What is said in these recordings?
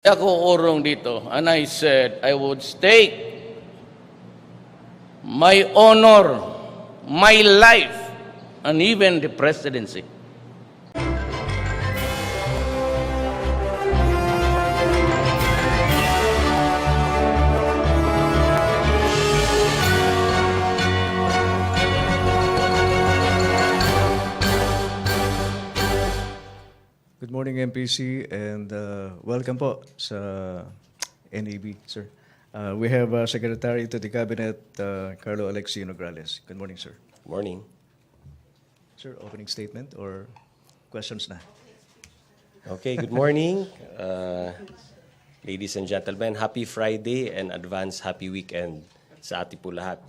Ako urong dito, and I said I would stake my honor, my life, and even the presidency. Good morning, MPC, and welcome po sa NAB, sir. We have Secretary to the Cabinet, Carlo Alexio Nograles. Good morning, sir. Morning. Sir, opening statement or questions na? Okay, good morning, ladies and gentlemen. Happy Friday and advance happy weekend sa ating po lahat.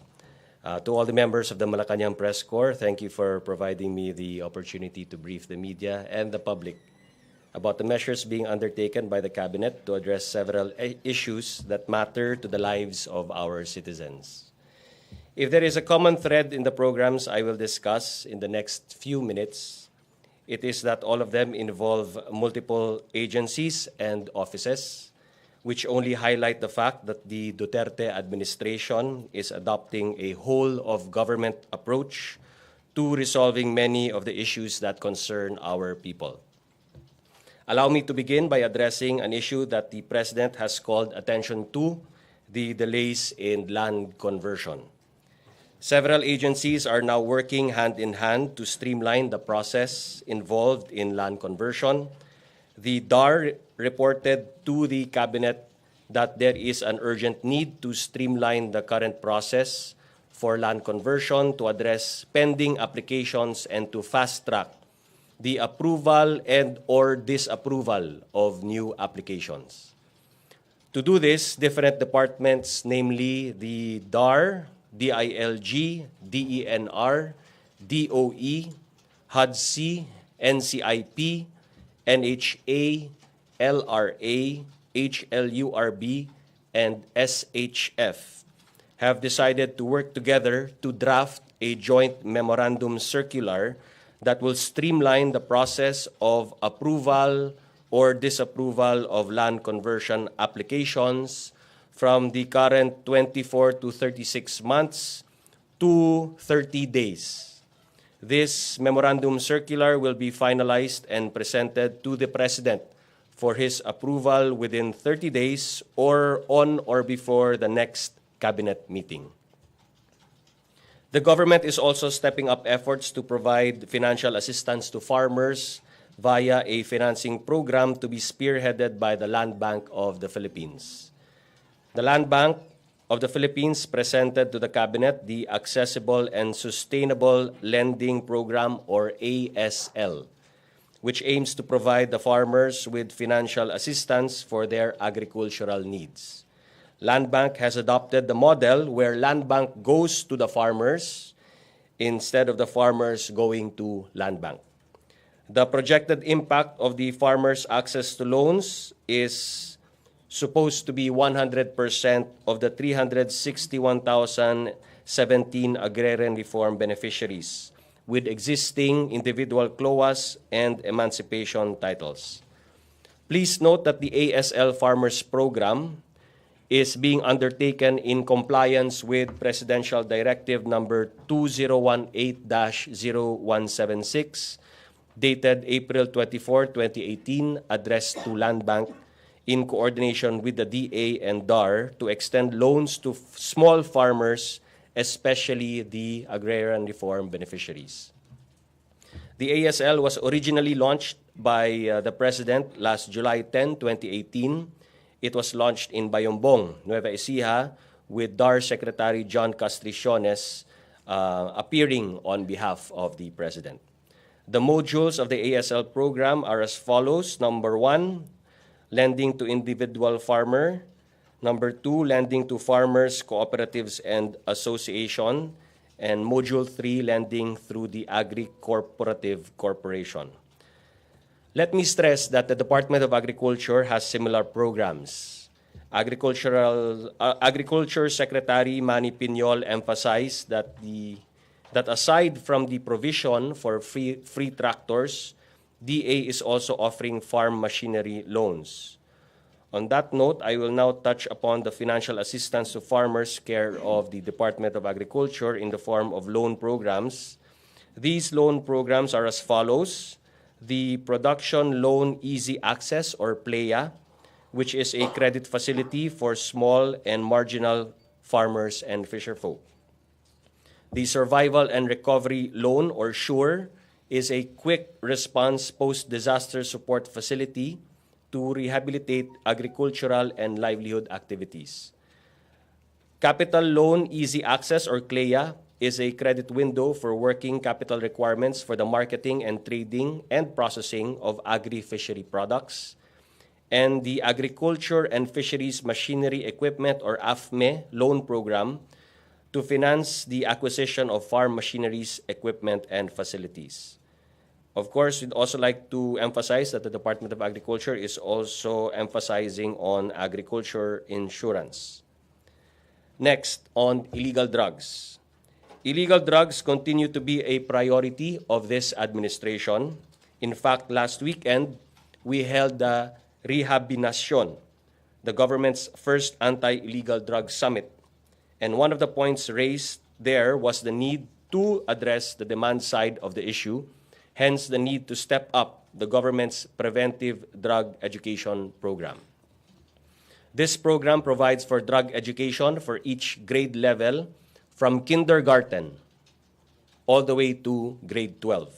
To all the members of the Malacanang Press Corps, thank you for providing me the opportunity to brief the media and the public about the measures being undertaken by the Cabinet to address several issues that matter to the lives of our citizens. If there is a common thread in the programs I will discuss in the next few minutes, it is that all of them involve multiple agencies and offices, which only highlight the fact that the Duterte administration is adopting a whole-of-government approach to resolving many of the issues that concern our people. Allow me to begin by addressing an issue that the President has called attention to, the delays in land conversion. Several agencies are now working hand in hand to streamline the process involved in land conversion. The DAR reported to the Cabinet that there is an urgent need to streamline the current process for land conversion to address pending applications and to fast-track the approval and or disapproval of new applications. To do this, different departments, namely the DAR, DILG, DENR, DOE, HUD-C, NCIP, NHA, LRA, HLURB, and SHF have decided to work together to draft a joint memorandum circular that will streamline the process of approval or disapproval of land conversion applications from the current 24 to 36 months to 30 days. This memorandum circular will be finalized and presented to the President for his approval within 30 days or on or before the next Cabinet meeting. The government is also stepping up efforts to provide financial assistance to farmers via a financing program to be spearheaded by the Land Bank of the Philippines. The Land Bank of the Philippines presented to the Cabinet the Accessible and Sustainable Lending Program, or ASL, which aims to provide the farmers with financial assistance for their agricultural needs. Land Bank has adopted the model where Land Bank goes to the farmers instead of the farmers going to Land Bank. The projected impact of the farmers' access to loans is supposed to be 100% of the 361,017 agrarian reform beneficiaries with existing individual CLOAs and emancipation titles. Please note that the ASL Farmers Program is being undertaken in compliance with Presidential Directive number 2018-0176, dated April 24, 2018, addressed to Land Bank in coordination with the DA and DAR to extend loans to small farmers, especially the agrarian reform beneficiaries. The ASL was originally launched by the President last July 10, 2018. It was launched in Bayombong, Nueva Ecija, with DAR Secretary John Castriciones appearing on behalf of the President. The modules of the ASL program are as follows. Number 1, lending to individual farmer. Number 2, lending to farmers, cooperatives, and association. And Module 3, lending through the Agri-Cooperative Corporation. Let me stress that the Department of Agriculture has similar programs. Agriculture Secretary Manny Piñol emphasized that aside from the provision for free tractors, DA is also offering farm machinery loans. On that note, I will now touch upon the financial assistance to farmers care of the Department of Agriculture in the form of loan programs. These loan programs are as follows. The Production Loan Easy Access, or PLEA, which is a credit facility for small and marginal farmers and fisherfolk. The Survival and Recovery Loan, or SURE, is a quick response post-disaster support facility to rehabilitate agricultural and livelihood activities. Capital Loan Easy Access, or CLEA, is a credit window for working capital requirements for the marketing and trading and processing of agri-fishery products. And the Agriculture and Fisheries Machinery Equipment, or AFME, loan program to finance the acquisition of farm machineries, equipment, and facilities. Of course, we'd also like to emphasize that the Department of Agriculture is also emphasizing on agriculture insurance. Next, on illegal drugs. Illegal drugs continue to be a priority of this administration. In fact, last weekend, we held the Rehabinacion, the government's first anti-illegal drug summit. And one of the points raised there was the need to address the demand side of the issue, hence the need to step up the government's preventive drug education program. This program provides for drug education for each grade level from kindergarten all the way to grade 12,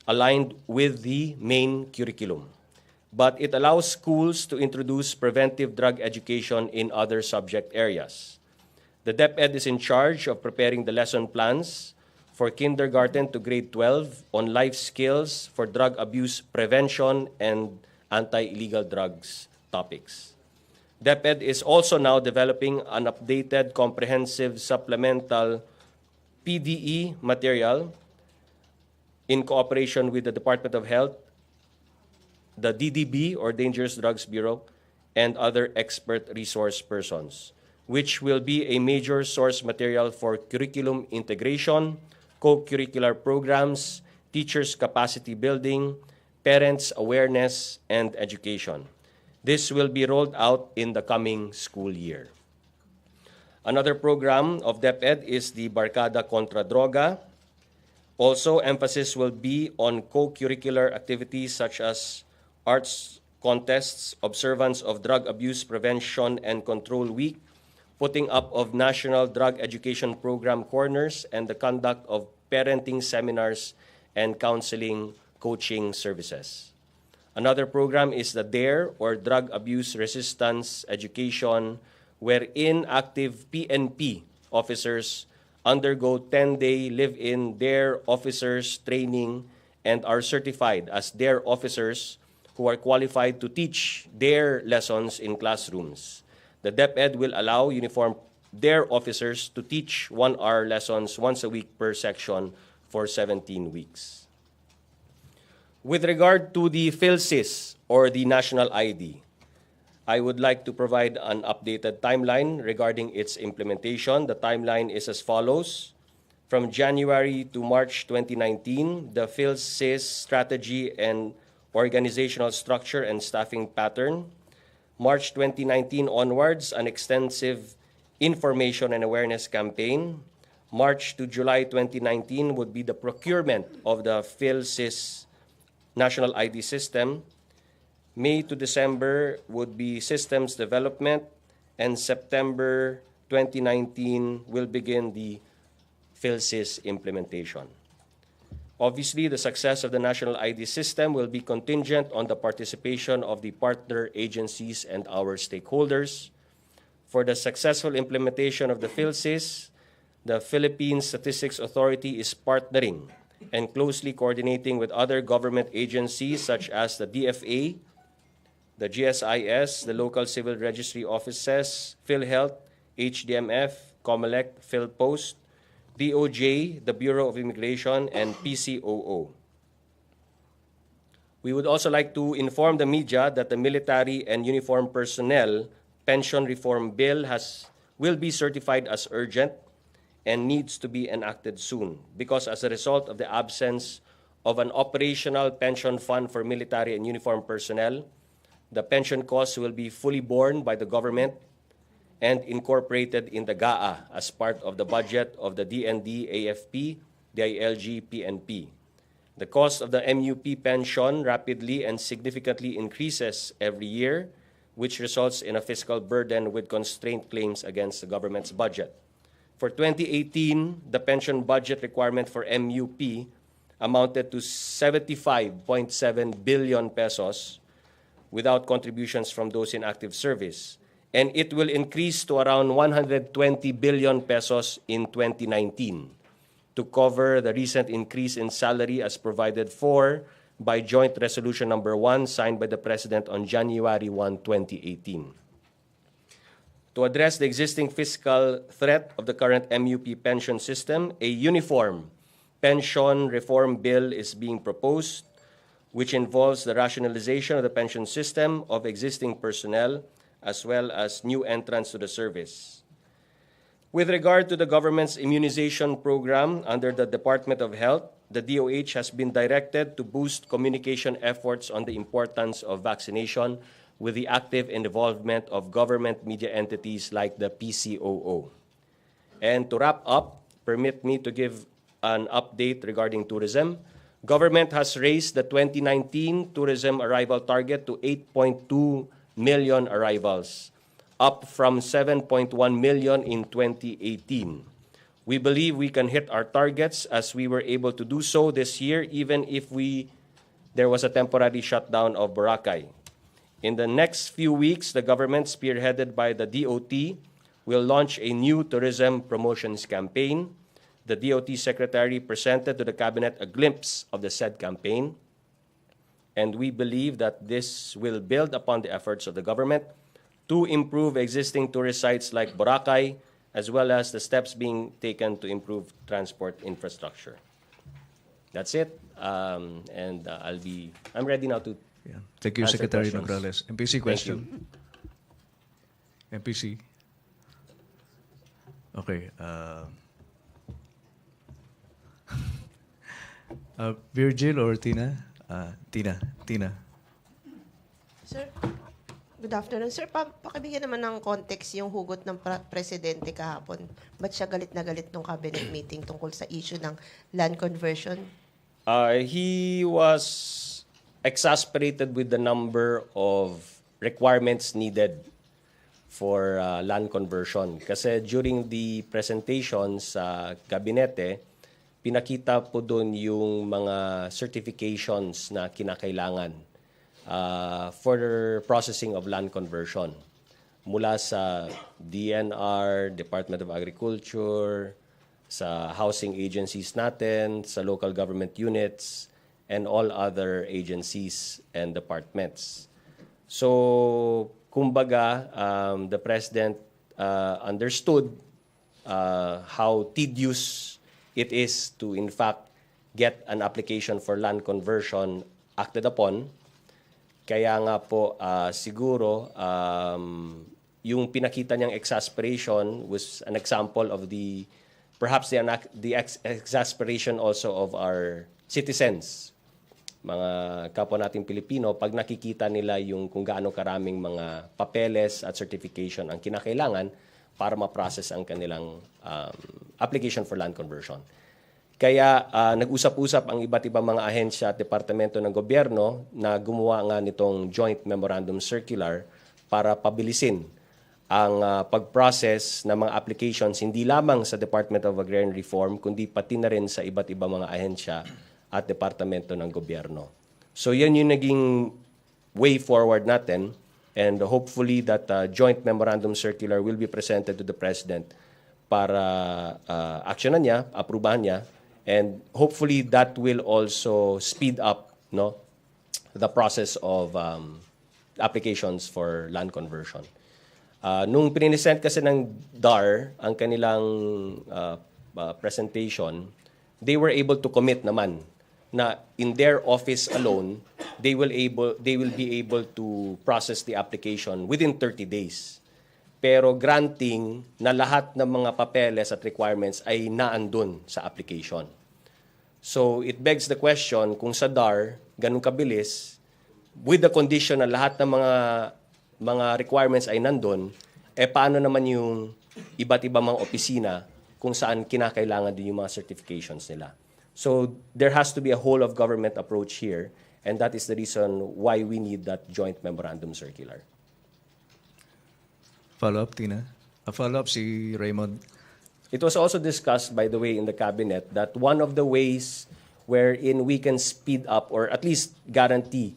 aligned with the main curriculum. But it allows schools to introduce preventive drug education in other subject areas. The DepEd is in charge of preparing the lesson plans for kindergarten to grade 12 on life skills for drug abuse prevention and anti-illegal drugs topics. DepEd is also now developing an updated comprehensive supplemental PDE material in cooperation with the Department of Health, the DDB, or Dangerous Drugs Bureau, and other expert resource persons, which will be a major source material for curriculum integration, co-curricular programs, teachers' capacity building, parents' awareness, and education. This will be rolled out in the coming school year. Another program of DepEd is the Barkada Contra Droga. Also, emphasis will be on co-curricular activities such as arts contests, observance of Drug Abuse Prevention and Control Week, putting up of National Drug Education Program corners, and the conduct of parenting seminars and counseling coaching services. Another program is the DARE, or Drug Abuse Resistance Education, wherein active PNP officers undergo 10-day live-in DARE officers training and are certified as DARE officers who are qualified to teach DARE lessons in classrooms. The DepEd will allow uniformed DARE officers to teach 1-hour lessons once a week per section for 17 weeks. With regard to the PhilSys, or the National ID, I would like to provide an updated timeline regarding its implementation. The timeline is as follows. From January to March 2019, the PhilSys strategy and organizational structure and staffing pattern. March 2019 onwards, an extensive information and awareness campaign. March to July 2019 would be the procurement of the PhilSys National ID system. May to December would be systems development, and September 2019 will begin the PhilSys implementation. Obviously, the success of the National ID system will be contingent on the participation of the partner agencies and our stakeholders. For the successful implementation of the PhilSys, the Philippine Statistics Authority is partnering and closely coordinating with other government agencies such as the DFA, the GSIS, the local civil registry offices, PhilHealth, HDMF, COMELEC, PhilPost, DOJ, the Bureau of Immigration, and PCOO. We would also like to inform the media that the military and uniformed personnel pension reform bill will be certified as urgent and needs to be enacted soon, because as a result of the absence of an operational pension fund for military and uniformed personnel, The pension costs will be fully borne by the government and incorporated in the GAA as part of the budget of the DND, AFP, DILG, PNP. The cost of the MUP pension rapidly and significantly increases every year, which results in a fiscal burden with constraint claims against the government's budget. For 2018, the pension budget requirement for MUP amounted to 75.7 billion pesos without contributions from those in active service, and it will increase to around 120 billion pesos in 2019 to cover the recent increase in salary as provided for by Joint Resolution Number 1 signed by the President on January 1, 2018. To address the existing fiscal threat of the current MUP pension system, a uniform pension reform bill is being proposed, which involves the rationalization of the pension system of existing personnel as well as new entrants to the service. With regard to the government's immunization program under the Department of Health, the DOH has been directed to boost communication efforts on the importance of vaccination with the active involvement of government media entities like the PCOO. And to wrap up, permit me to give an update regarding tourism. Government has raised the 2019 tourism arrival target to 8.2 million arrivals, up from 7.1 million in 2018. We believe we can hit our targets as we were able to do so this year, even if there was a temporary shutdown of Boracay. In the next few weeks, the government, spearheaded by the DOT, will launch a new tourism promotions campaign. The DOT Secretary presented to the Cabinet a glimpse of the said campaign, and we believe that this will build upon the efforts of the government to improve existing tourist sites like Boracay, as well as the steps being taken to improve transport infrastructure. That's it, I'm ready now to Thank you, answer Secretary questions. Nograles. MPC question. MPC. Okay. Virgil or Tina? Tina. Sir, good afternoon. Sir, pakibigyan naman ng context yung hugot ng presidente kahapon. Ba't siya galit na galit nung cabinet meeting tungkol sa issue ng land conversion? He was exasperated with the number of requirements needed for land conversion. Kasi during the presentation sa gabinete, pinakita po doon yung mga certifications na kinakailangan for processing of land conversion. Mula sa DNR, Department of Agriculture, sa housing agencies natin, sa local government units, and all other agencies and departments. So, kumbaga, the President understood how tedious it is to, in fact, get an application for land conversion acted upon. Kaya nga po, siguro, yung pinakita niyang exasperation was an example of perhaps the exasperation also of our citizens, mga kapwa nating Pilipino, pag nakikita nila yung kung gaano karaming mga papeles at certification ang kinakailangan para ma-process ang kanilang application for land conversion. Kaya nag-usap-usap ang iba't ibang mga ahensya at departamento ng gobyerno na gumawa nga nitong Joint Memorandum Circular para pabilisin ang pag-process ng mga applications hindi lamang sa Department of Agrarian Reform kundi pati na rin sa iba't ibang mga ahensya at departamento ng gobyerno. So yan yung naging way forward natin, and hopefully that Joint Memorandum Circular will be presented to the President para aksyonan niya, aprubahan niya, and hopefully that will also speed up the process of applications for land conversion. Nung pininesent kasi ng DAR ang kanilang presentation, they were able to commit naman na in their office alone, they will be able to process the application within 30 days. Pero granting na lahat ng mga papeles at requirements ay naandun sa application. So it begs the question, kung sa DAR, ganun kabilis, with the condition na lahat ng mga requirements ay nandun, paano naman yung iba't ibang mga opisina kung saan kinakailangan din yung mga certifications nila. So there has to be a whole of government approach here, and that is the reason why we need that joint memorandum circular. Follow-up, Tina? A follow-up si Raymond. It was also discussed, by the way, in the cabinet that one of the ways wherein we can speed up or at least guarantee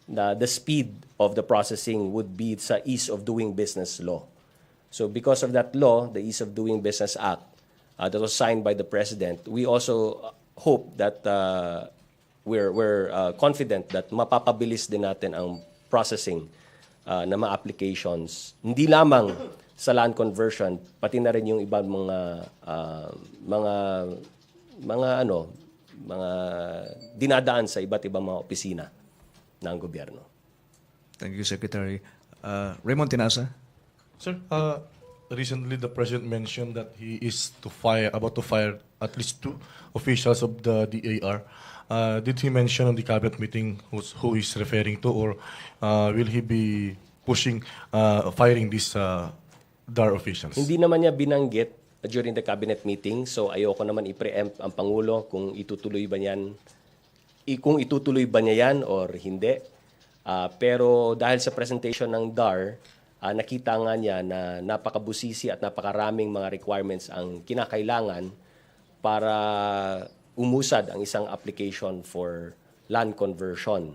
the speed of the processing would be sa Ease of Doing Business law. So because of that law, the Ease of Doing Business Act, that was signed by the President, we also hope that we're confident that mapapabilis din natin ang processing ng mga applications, hindi lamang sa land conversion, pati na rin yung ibang mga dinadaan sa iba't ibang mga opisina ng gobyerno. Thank you, Secretary. Raymond Tinasa? Sir, recently the President mentioned that he is about to fire at least 2 officials of the DAR. Did he mention on the cabinet meeting who he's referring to, or will he be pushing firing these DAR officials? Hindi naman niya binanggit during the cabinet meeting, so ayoko naman i-preempt ang Pangulo kung itutuloy ba niya yan or hindi. Pero dahil sa presentation ng DAR, nakita nga niya na napakabusisi at napakaraming mga requirements ang kinakailangan para umusad ang isang application for land conversion.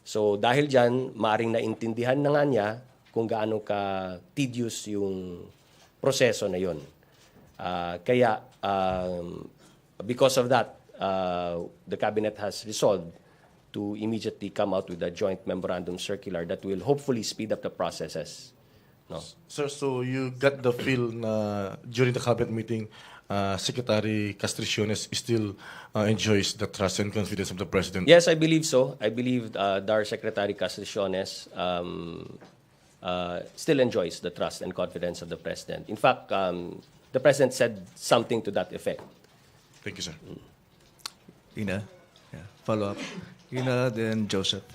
So dahil dyan, maaring naintindihan na nga niya kung gaano ka tedious yung proseso na yon. Kaya because of that, the Cabinet has resolved to immediately come out with a joint memorandum circular that will hopefully speed up the processes. No? Sir, so you got the feel na during the cabinet meeting, Secretary Castriciones still enjoys the trust and confidence of the President? Yes, I believe so. I believe DAR Secretary Castriciones still enjoys the trust and confidence of the President. In fact, the President said something to that effect. Thank you, sir. Ina? Yeah. Follow-up. Ina, then Joseph.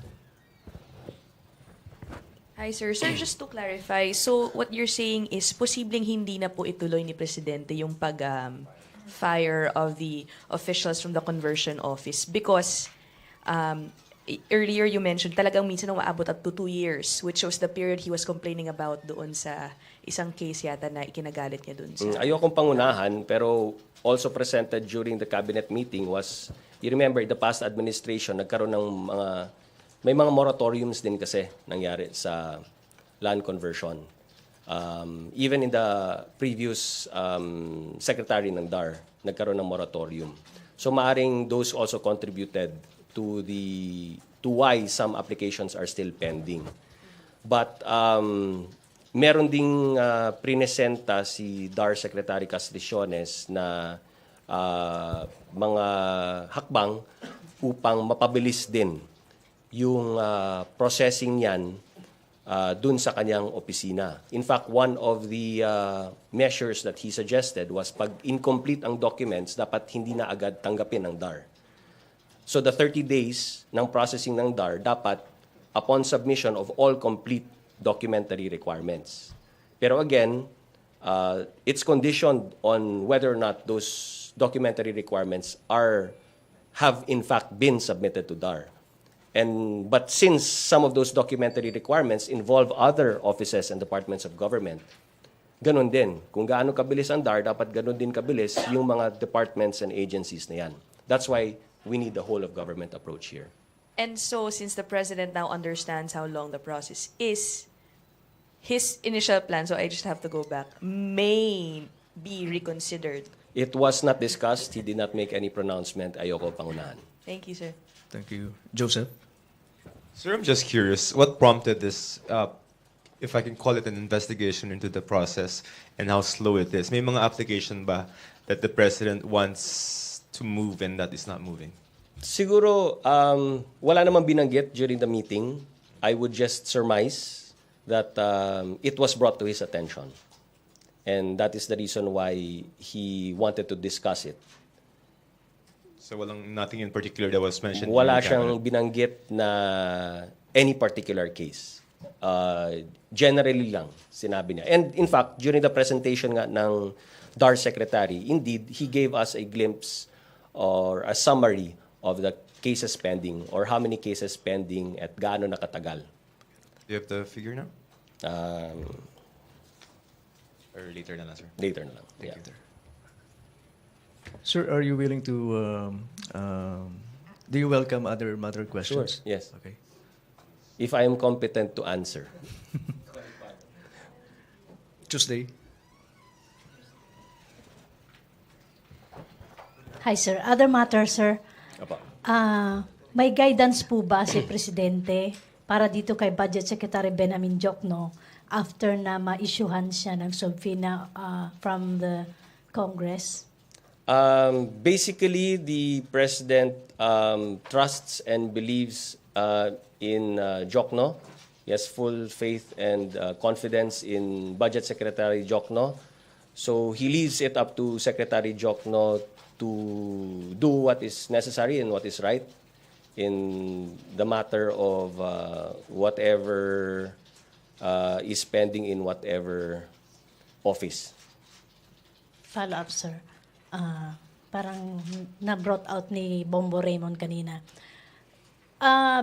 Hi, sir. Sir, just to clarify, so what you're saying is posibleng hindi na po ituloy ni Presidente yung fire of the officials from the conversion office because earlier you mentioned talagang minsan umaabot up to 2 years, which was the period he was complaining about doon sa isang case yata na ikinagalit niya doon sa... Ayokong pangunahan, pero also presented during the cabinet meeting was, you remember, the past administration, nagkaroon ng may mga moratoriums din kasi nangyari sa land conversion. Even in the previous secretary ng DAR, nagkaroon ng moratorium. So maaring those also contributed to why some applications are still pending. But meron ding prinesenta si DAR Secretary Castriciones na mga hakbang upang mapabilis din yung processing niyan dun sa kanyang opisina. In fact, one of the measures that he suggested was pag incomplete ang documents, dapat hindi na agad tanggapin ng DAR. So the 30 days ng processing ng DAR dapat upon submission of all complete documentary requirements. Pero again, it's conditioned on whether or not those documentary requirements have in fact been submitted to DAR. But since some of those documentary requirements involve other offices and departments of government, ganun din. Kung gaano kabilis ang DAR, dapat ganun din kabilis yung mga departments and agencies na yan. That's why we need the whole of government approach here. And so, since the President now understands how long the process is, his initial plan, so I just have to go back, may be reconsidered. It was not discussed. He did not make any pronouncement. Ayoko pangunahan. Thank you, sir. Thank you. Joseph? Sir, I'm just curious, what prompted this, if I can call it an investigation into the process and how slow it is? May mga application ba that the President wants to move and that is not moving? Siguro, wala namang binanggit during the meeting. I would just surmise that it was brought to his attention. And that is the reason why he wanted to discuss it. So nothing in particular that was mentioned. in Wala the siyang cabinet. binanggit na any particular case. Generally lang, sinabi niya. And in fact, during the presentation nga ng DAR Secretary, indeed, he gave us a glimpse or a summary of the cases pending or how many cases pending at gaano nakatagal. Do you have the figure now? Um, Or later na lang, sir? later na lang. Yeah. Sir, are you willing to, do you welcome other questions? Sure, yes. Okay. If I am competent to answer. Tuesday. Hi, sir. Other matter, sir. Apa. May guidance po ba si Presidente para dito kay Budget Secretary Benjamin Diokno after na ma-issuehan siya ng subpoena from the Congress? Basically, the President trusts and believes in Diokno. He has full faith and confidence in Budget Secretary Diokno. So he leaves it up to Secretary Diokno to do what is necessary and what is right in the matter of whatever is pending in whatever office. Follow-up, sir. Parang na-brought out ni Bombo Raymond kanina.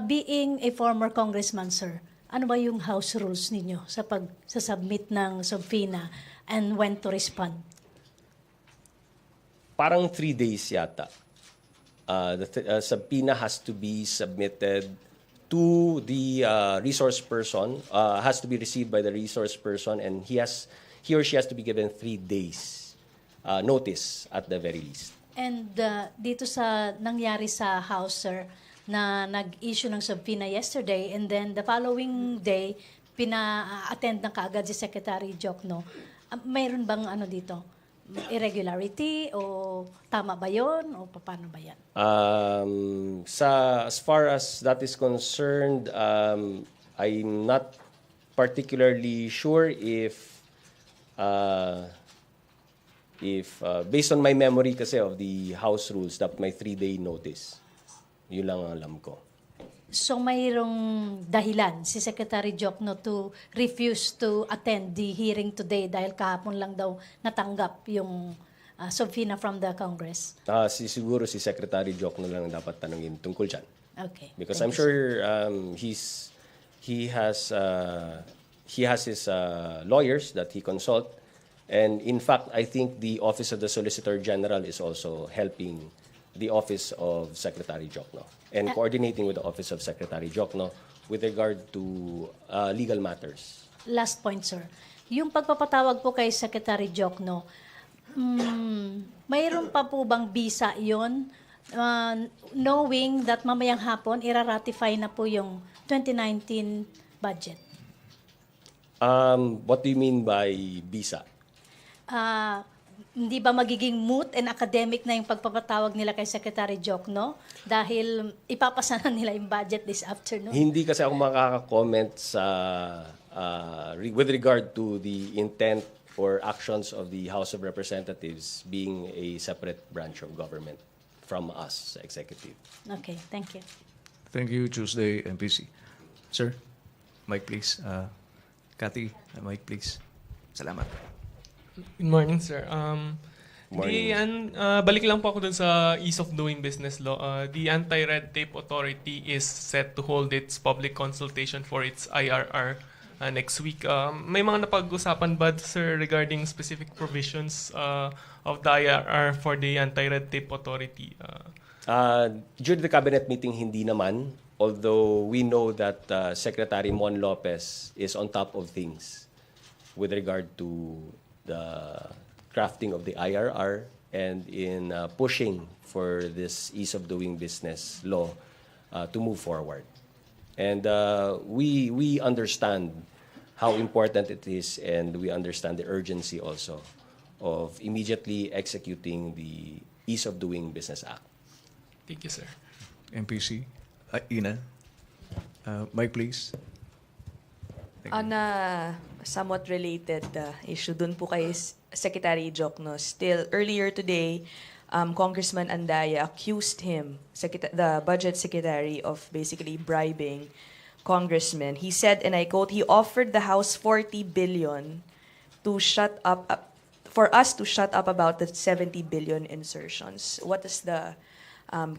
Being a former congressman, sir, ano ba yung house rules ninyo sa pag-submit ng subpoena and when to respond? Parang 3 days yata. The subpoena has to be submitted to the resource person, has to be received by the resource person, and he or she has to be given 3 days notice at the very least. And dito sa nangyari sa House, sir, na nag-issue ng subpoena yesterday and then the following day, pina-attend na kaagad si Secretary Diokno. Mayroon bang ano dito? Irregularity o tama ba yun o paano ba yan? As far as that is concerned, I'm not particularly sure if based on my memory kasi of the House rules, that may 3-day notice. Yun lang ang alam ko. So mayroong dahilan si Secretary Diokno to refuse to attend the hearing today dahil kahapon lang daw natanggap yung subpoena from the Congress. Siguro si Secretary Diokno lang dapat tanungin tungkol dyan. Okay. Because Thank I'm you, sir. sure he has his lawyers that he consult, and in fact I think the Office of the Solicitor General is also helping the Office of Secretary Diokno and coordinating with the Office of Secretary Diokno with regard to legal matters. Last point, sir. Yung pagpapatawag po kay Secretary Diokno, mayroon pa po bang visa yon? Knowing that mamayang hapon, ira-ratify na po yung 2019 budget. What do you mean by visa? Hindi ba magiging moot and academic na yung pagpapatawag nila kay Secretary Diokno dahil ipapasa na nila yung budget this afternoon? Hindi kasi ako makaka-comment sa with regard to the intent or actions of the House of Representatives being a separate branch of government from us, sa executive. Okay, thank you. Thank you, Tuesday, MPC. Sir, mic please. Cathy, mic please. Salamat. Good morning, sir. Morning. Balik lang po ako dun sa ease of doing business law. The Anti-Red Tape Authority is set to hold its public consultation for its IRR next week. May mga napag-usapan ba, sir, regarding specific provisions of the IRR for the Anti-Red Tape Authority? During the cabinet meeting, hindi naman. Although we know that Secretary Mon Lopez is on top of things with regard to the crafting of the IRR and in pushing for this ease of doing business law to move forward. And we understand how important it is, and we understand the urgency also of immediately executing the Ease of Doing Business Act. Thank you, sir. MPC. Ina. Mic please. On a somewhat related issue dun po kay Secretary Diokno, still earlier today, Congressman Andaya accused him, the budget secretary, of basically bribing congressmen. He said, and I quote, he offered the House 40 billion to shut up, for us to shut up about the 70 billion insertions. What does the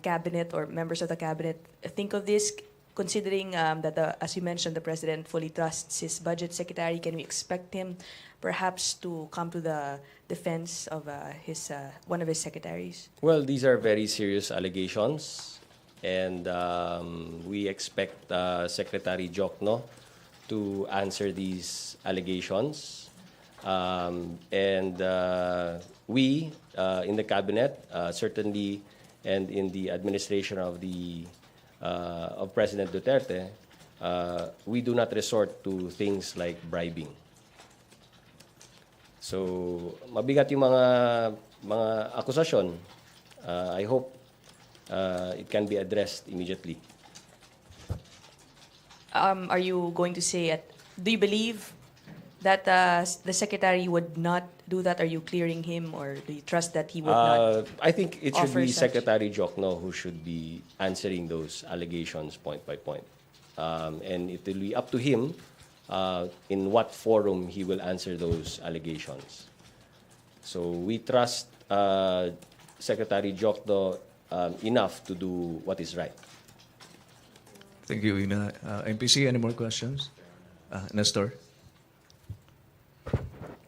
cabinet or members of the cabinet think of this? Considering that, as you mentioned, the president fully trusts his budget secretary, can we expect him perhaps to come to the defense of one of his secretaries? Well, these are very serious allegations, and we expect Secretary Jokno to answer these allegations. We, in the cabinet, certainly, and in the administration of President Duterte, we do not resort to things like bribing. So, mabigat yung mga akusasyon. I hope it can be addressed immediately. Are you going to say, do you believe that the secretary would not do that? Are you clearing him, or do you trust that he would not? I think it should offer be such? Secretary Jokno who should be answering those allegations point by point. And it will be up to him in what forum he will answer those allegations. So we trust Secretary Jokno enough to do what is right. Thank you, Ina. MPC, any more questions? Nestor?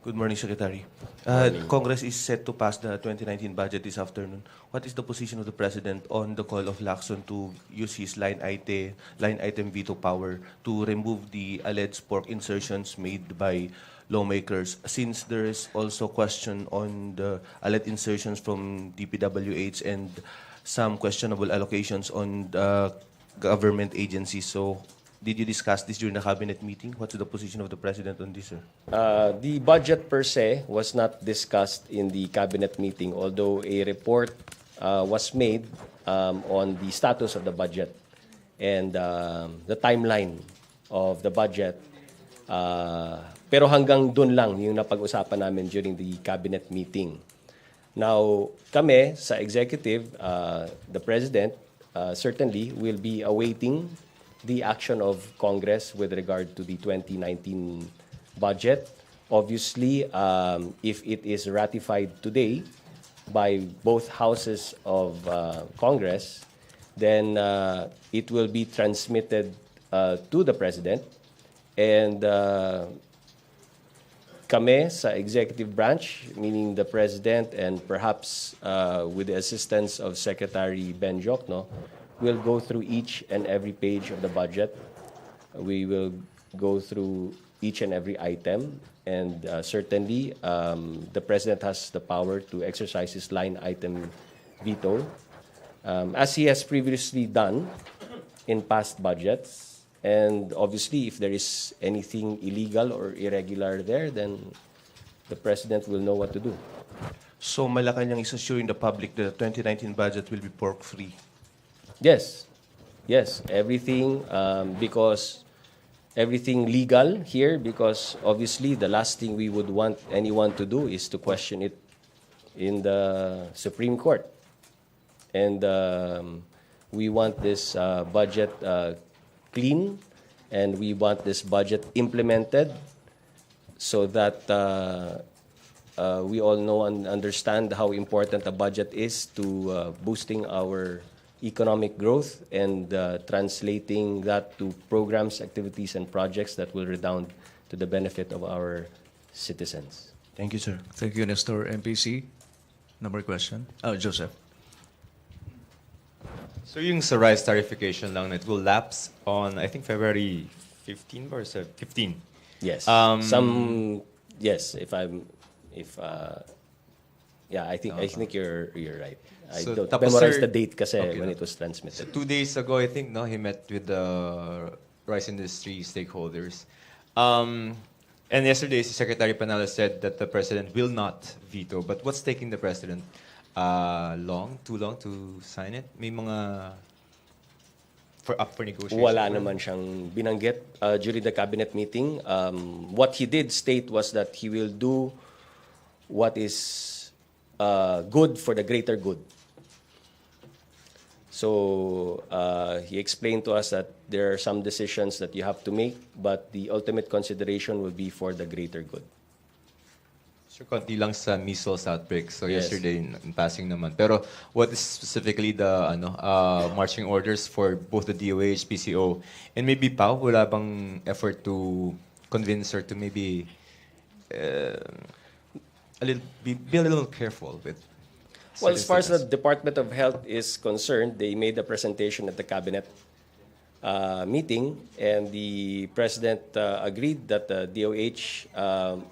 Good morning, Secretary. Congress is set to pass the 2019 budget this afternoon. What is the position of the President on the call of Lacson to use his line item veto power to remove the alleged pork insertions made by lawmakers, since there is also question on the alleged insertions from DPWH and some questionable allocations on government agencies? So, did you discuss this during the cabinet meeting? What's the position of the President on this, sir? The budget per se was not discussed in the cabinet meeting, although a report was made on the status of the budget and the timeline of the budget. Pero hanggang dun lang yung napag-usapan namin during the cabinet meeting. Now, kami sa executive, the President certainly will be awaiting the action of Congress with regard to the 2019 budget. Obviously, if it is ratified today by both houses of Congress, then it will be transmitted to the President. And kami sa executive branch, meaning the President and perhaps with the assistance of Secretary Ben Jokno, we'll go through each and every page of the budget. We will go through each and every item. And certainly, the President has the power to exercise his line item veto, as he has previously done in past budgets. And obviously, if there is anything illegal or irregular there, then the President will know what to do. So, Malacanang is assuring the public the 2019 budget will be pork-free. Yes, yes, everything because everything legal here, because obviously the last thing we would want anyone to do is to question it in the Supreme Court. And we want this budget clean, and we want this budget implemented so that we all know and understand how important a budget is to boosting our economic growth and translating that to programs, activities, and projects that will redound to the benefit of our citizens. Thank you, sir. Thank you, Nestor. MPC, number question? Oh, Joseph. So yung sa rice tarification lang, it will lapse on, I think, February 15 or 15. Yes. Yes, I think you're right. I So, don't tapos, memorize sir, the date kasi okay, when no. it was transmitted. 2 days ago, I think, no, he met with the rice industry stakeholders. And yesterday, si Secretary Panalo said that the President will not veto. But what's taking the President too long to sign it? May mga up for negotiation? Wala naman siyang binanggit during the cabinet meeting. What he did state was that he will do what is good for the greater good. So he explained to us that there are some decisions that you have to make, but the ultimate consideration will be for the greater good. Sir, konti lang sa measles outbreak. So Yes. yesterday, in passing naman. Pero what is specifically the marching orders for both the DOH, PCO, and maybe PAO? Wala bang effort to convince her to maybe be a little careful with? Well, as far as the certain Department of Health is concerned, they made a presentation at the cabinet meeting, and the president agreed that the DOH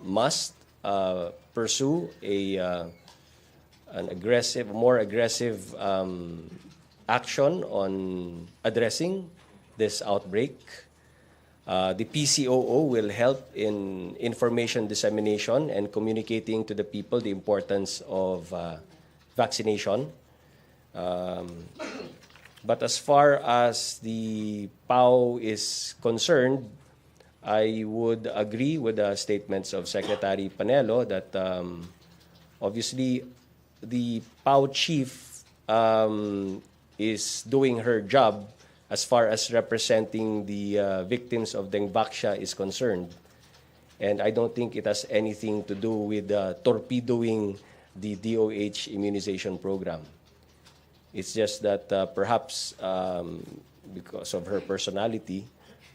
must pursue more aggressive action on addressing this outbreak. The PCOO will help in information dissemination and communicating to the people the importance of vaccination. But as far as the PAO is concerned, I would agree with the statements of Secretary Panelo that obviously the PAO chief is doing her job as far as representing the victims of Dengvaxia is concerned. And I don't think it has anything to do with torpedoing the DOH immunization program. It's just that perhaps because of her personality,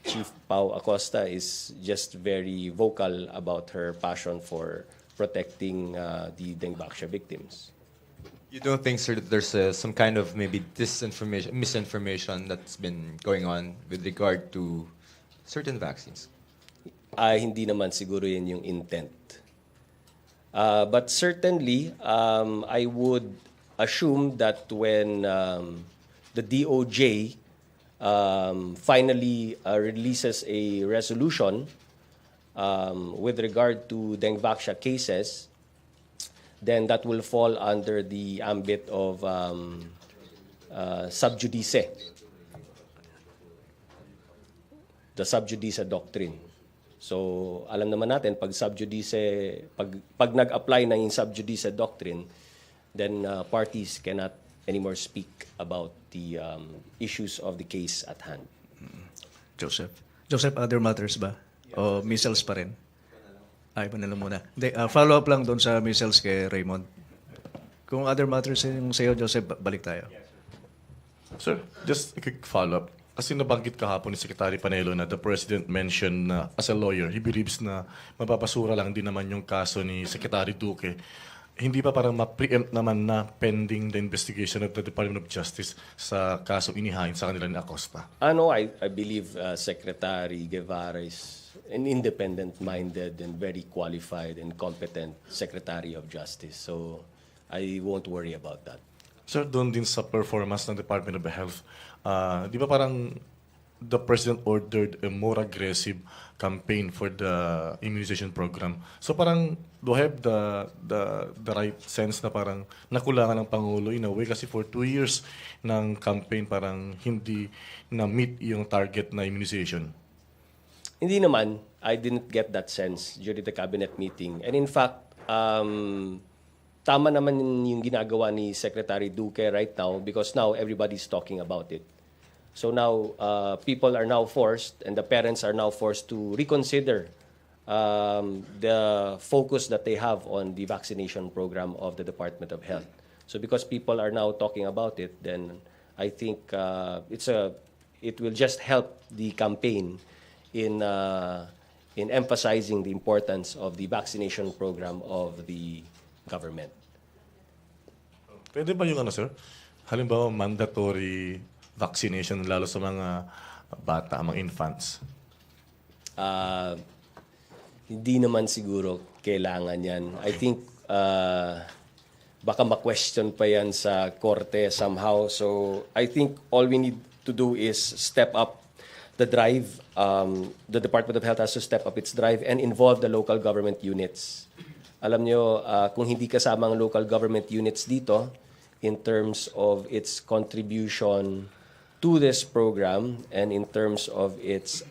Chief Pao Acosta is just very vocal about her passion for protecting the Dengvaxia victims. You don't think, sir, that there's some kind of maybe misinformation that's been going on with regard to certain vaccines? Hindi naman siguro yun yung intent. But certainly, I would assume that when the DOJ finally releases a resolution with regard to Dengvaxia cases, then that will fall under the ambit of sub judice, the sub judice doctrine. So, alam naman natin, pag nag-apply na yung sub judice doctrine, then parties cannot anymore speak about the issues of the case at hand. Joseph, other matters ba? O measles pa rin? Ay, pa nila muna. Follow up lang doon sa measles kay Raymond. Kung other matters yung sa'yo, Joseph, balik tayo. Sir, just a quick follow-up. Kasi nabanggit kahapon ni Secretary Panelo na the President mentioned na as a lawyer, he believes na mapapasura lang din naman yung kaso ni Secretary Duque. Hindi pa parang ma-preempt naman na pending the investigation of the Department of Justice sa kaso inihain sa kanila ni Acosta? I believe Secretary Guevara is an independent-minded and very qualified and competent Secretary of Justice. So I won't worry about that. Sir, doon din sa performance ng Department of Health, di ba parang the President ordered a more aggressive campaign for the immunization program. So parang do I have the right sense na parang nakulangan ng Pangulo in a way kasi for 2 years ng campaign parang hindi na-meet yung target na immunization? Hindi naman. I didn't get that sense during the cabinet meeting. And in fact, tama naman yung ginagawa ni Secretary Duque right now because now everybody's talking about it. So now people are now forced and the parents are now forced to reconsider the focus that they have on the vaccination program of the Department of Health. So because people are now talking about it, then I think it will just help the campaign in emphasizing the importance of the vaccination program of the government. Pwede ba yung sir? Halimbawa, mandatory vaccination lalo sa mga bata, mga infants? Hindi naman siguro kailangan yan. I think baka ma-question pa yan sa korte somehow. So I think all we need to do is step up the drive. The Department of Health has to step up its drive and involve the local government units. Alam nyo, kung hindi kasama ang local government units dito, in terms of its contribution to this program and in terms of its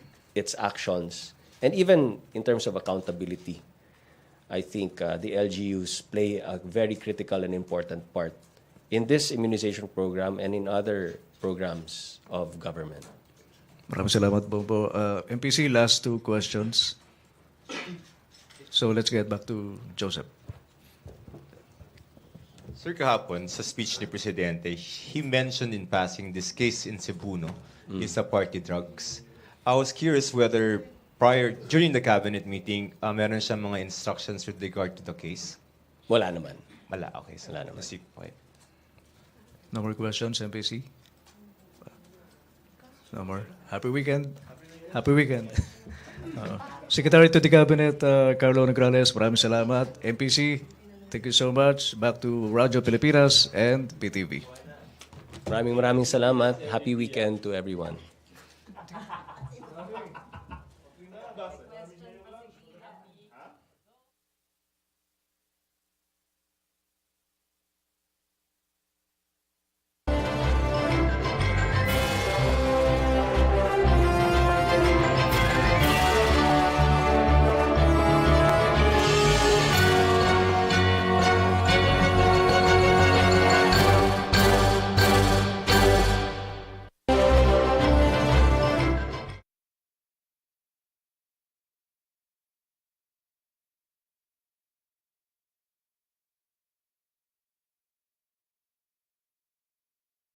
actions, and even in terms of accountability, I think the LGUs play a very critical and important part in this immunization program and in other programs of government. Maraming salamat po. MPC, last two questions. So let's get back to Joseph. Sir, kahapon, sa speech ni Presidente, he mentioned in passing this case in Cebu, no? Is a party drugs. I was curious whether during the cabinet meeting, meron siyang mga instructions with regard to the case? Wala naman. Wala, okay. So, Wala naman. proceed po. No more questions, MPC? No more. Happy weekend. Happy weekend. Secretary to the Cabinet, Carlo Nograles, maraming salamat. MPC, thank you so much. Back to Radyo Pilipinas and PTV. Maraming salamat. Happy weekend to everyone.